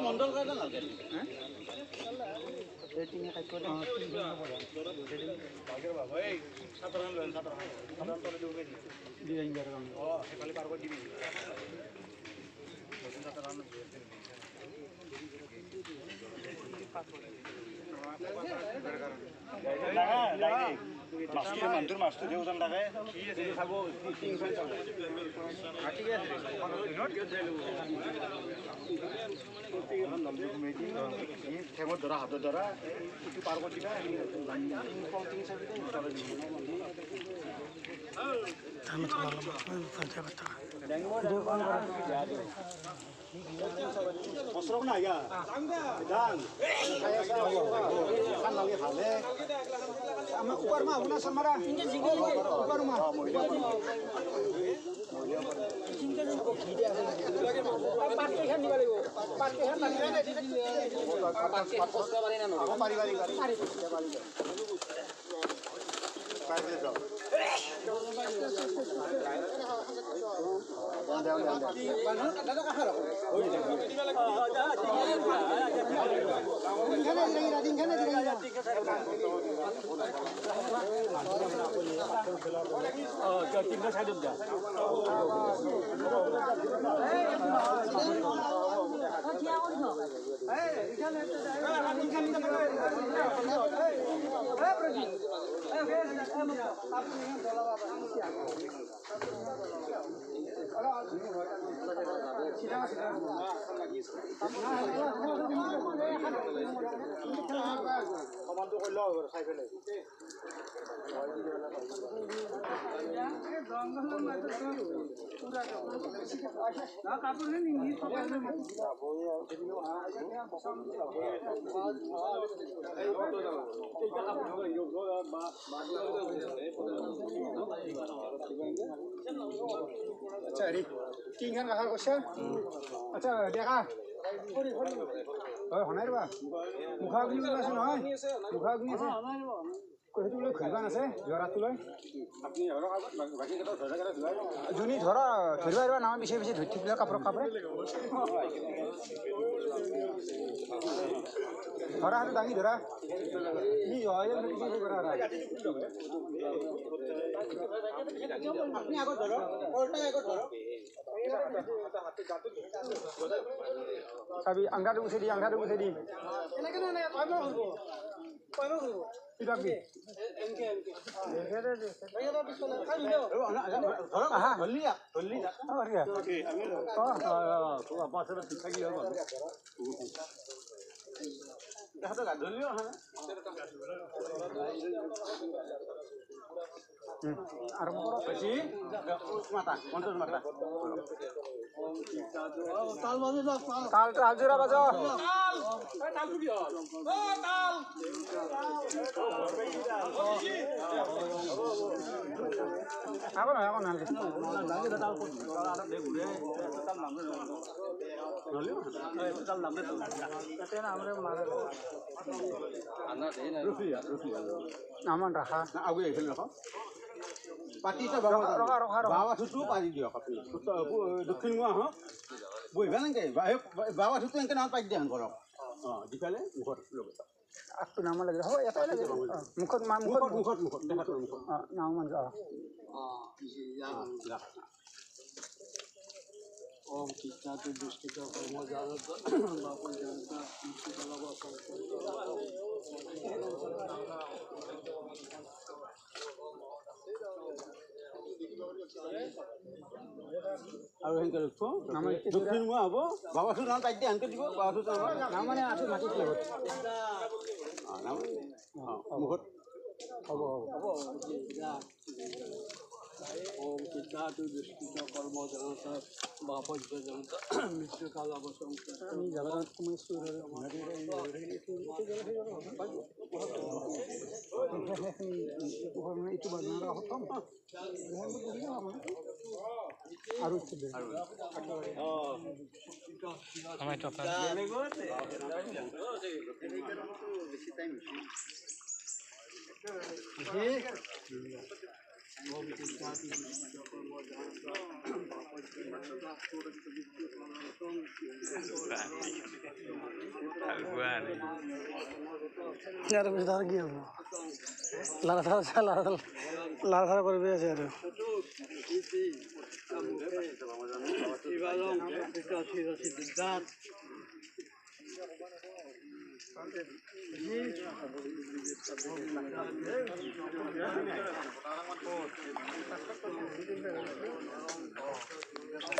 মণ্ডল কাৰ্ডাল rating খাই কৰি মানুষেৰ মাছটো দিয়ে ওজন থাকে খাব ঠেঙত ধৰা হাতত ধৰা ইটো পাৰ কৰি দিবা বছৰক না আয়া গান খান লাগে ভালে আমার উপর মা উনা সামারা উপর মা পার্টি খান নিবা লাগিব পার্টি খান নিবা না পার্টি পোস্ট পারি না পারি পারি পারি পারি দাও কমানটো কইল খাই ফেলে আচ্ছা রে তিনখান কাষাৰ কৈছা আচ্ছা দেখা হয় হনাই ৰবা মুখাগ্নি আছে নহয় মুখাগ্নি আছে সেইটো লৈ ঘূৰিবান আছে জৰাটোলৈ যোনী ধৰা ধৰিব পাৰিবা নাম বেছি বেছি ধৰি থাকিলে কাপোৰ কাপোৰে ধৰা সেইটো দাঙি ধৰা ই হয় আপনি আগত ধৰক ওলটাই আগত ধৰক চাবি আংধাটো গুচাই দি আংধাটো গুচাই দি এনেকে না কয়নো হ'ব কয়নো হ'ব কিবা কি এনকে এনকে এনকে দে ভাইয়া পিছলে খাই দিও ধৰক আহা হলি হলি ওকে আমি তো পাছৰ পিছাকি হ'ব দেখাটো গাধলিও আহা আর বেশি মাথা পঞ্চাশ মাথা তাল বাজে তাল তাল জোড়া বাজো তাল তাল ফুটি ও তাল এখন এখন না লাগে তাল ফুটি আর দে ঘুরে তাল নাম নলিও তাল নাম তো তাতে না আমরা মারা আনা দেই না রুফি নামান রাখা আগে এখানে রাখো পাতিটা বাবা ছুটু পাৰি দিয়ক আপুনি দক্ষিণ গোৱা হওক বহিবা নেকি বাবা ছুটু এনেকৈ নাম পাতি দিয়া কৰক অঁ দিফালে মুখত লগত আগটো নাম লাগে হ'ব এটাই লাগে মুখত মুখত মুখত মুখত দেখাটো মুখত অঁ নাম মান যা ओम किच्चातु दुष्टित कर्म जानत बापन जानता मुक्ति कलावा আৰু হেন কৰি থো নাম দক্ষিণ মুৱা হ'ব বাবাটো নাম তাই দি আনকে দিব বাবাটো নাম মানে আছে মাটি লগত নাম মুখত হ'ব হ'ব ওম পিতাতু দুষ্কৃত কর্ম জনতা বাপজ্য জনতা মৃত্যুকাল অবসং আমি জগন্নাথ কুমার সুরের itu bagian rahoton harus Amai toka. यार बेदार गया वो लारा पर भी আছে আরে